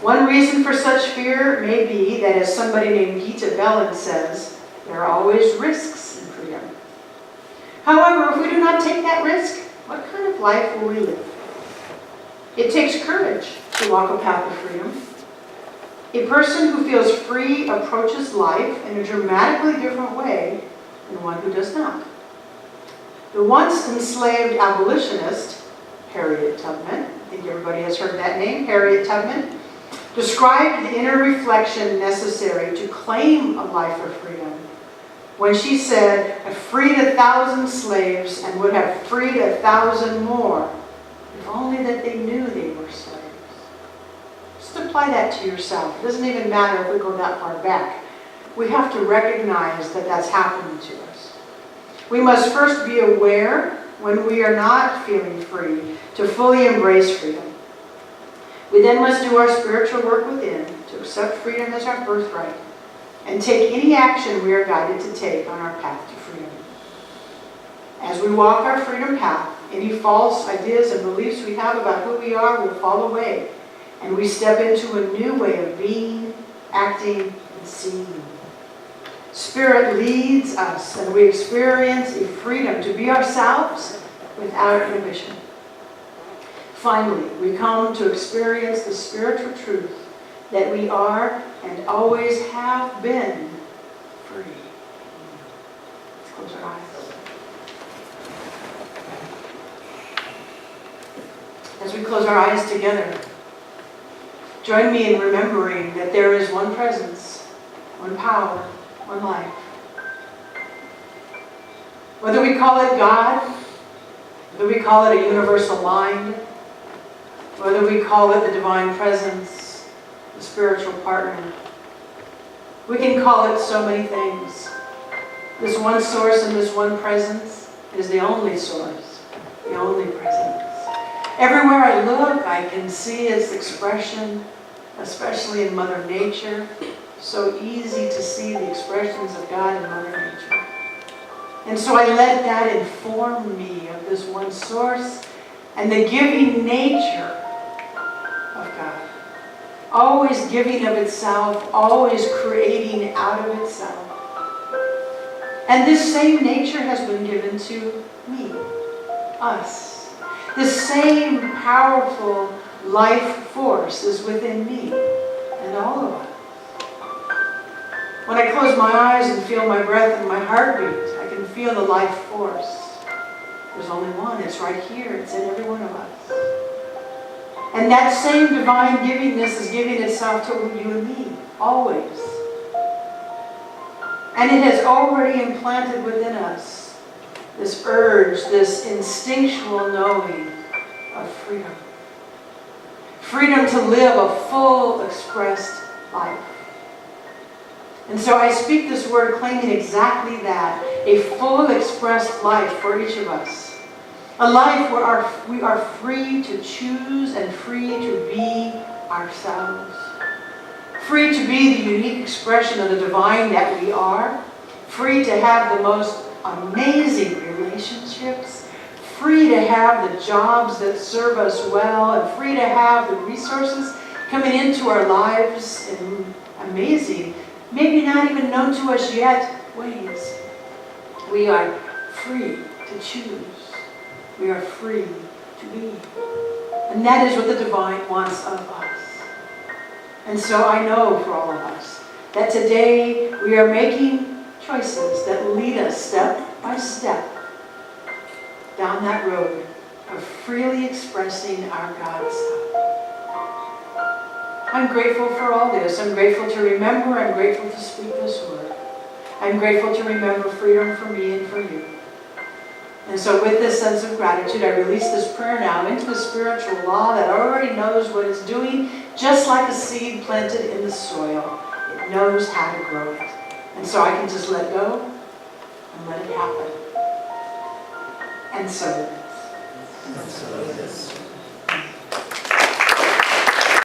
One reason for such fear may be that, as somebody named Gita Bellin says, there are always risks in freedom. However, if we do not take that risk, what kind of life will we live? It takes courage to walk a path of freedom. A person who feels free approaches life in a dramatically different way than one who does not. The once enslaved abolitionist, Harriet Tubman, I think everybody has heard that name, Harriet Tubman, described the inner reflection necessary to claim a life of freedom when she said, "I freed 1,000 slaves and would have freed 1,000 more, if only that they knew they were slaves." Just apply that to yourself. It doesn't even matter if we go that far back. We have to recognize that that's happening to us. We must first be aware when we are not feeling free to fully embrace freedom. We then must do our spiritual work within to accept freedom as our birthright and take any action we are guided to take on our path to freedom. As we walk our freedom path, any false ideas and beliefs we have about who we are will fall away, and we step into a new way of being, acting, and seeing. Spirit leads us, and we experience a freedom to be ourselves without inhibition. Finally, we come to experience the spiritual truth that we are and always have been free. Let's close our eyes. As we close our eyes together, join me in remembering that there is one presence, one power, one life. Whether we call it God, whether we call it a universal mind, whether we call it the divine presence, the spiritual partner, we can call it so many things. This one source and this one presence is the only source, the only presence. Everywhere I look, I can see its expression, especially in Mother Nature. So easy to see the expressions of God in Mother Nature. And so I let that inform me of this one source and the giving nature of God. Always giving of itself, always creating out of itself. And this same nature has been given to me, us. This same powerful life force is within me and all of us. When I close my eyes and feel my breath and my heartbeat, I can feel the life force. There's only one. It's right here. It's in every one of us. And that same divine givingness is giving itself to you and me, always. And it has already implanted within us this urge, this instinctual knowing of freedom. Freedom to live a full, expressed life. And so I speak this word claiming exactly that, a full expressed life for each of us. A life where we are free to choose and free to be ourselves. Free to be the unique expression of the divine that we are. Free to have the most amazing relationships. Free to have the jobs that serve us well. And free to have the resources coming into our lives in amazing, maybe not even known to us yet, ways. We are free to choose. We are free to be. And that is what the divine wants of us. And so I know for all of us that today we are making choices that lead us step by step down that road of freely expressing our God self. I'm grateful for all this. I'm grateful to remember. I'm grateful to speak this word. I'm grateful to remember freedom for me and for you. And so with this sense of gratitude, I release this prayer now into the spiritual law that already knows what it's doing, just like a seed planted in the soil. It knows how to grow it. And so I can just let go and let it happen. And so it is. And so it is.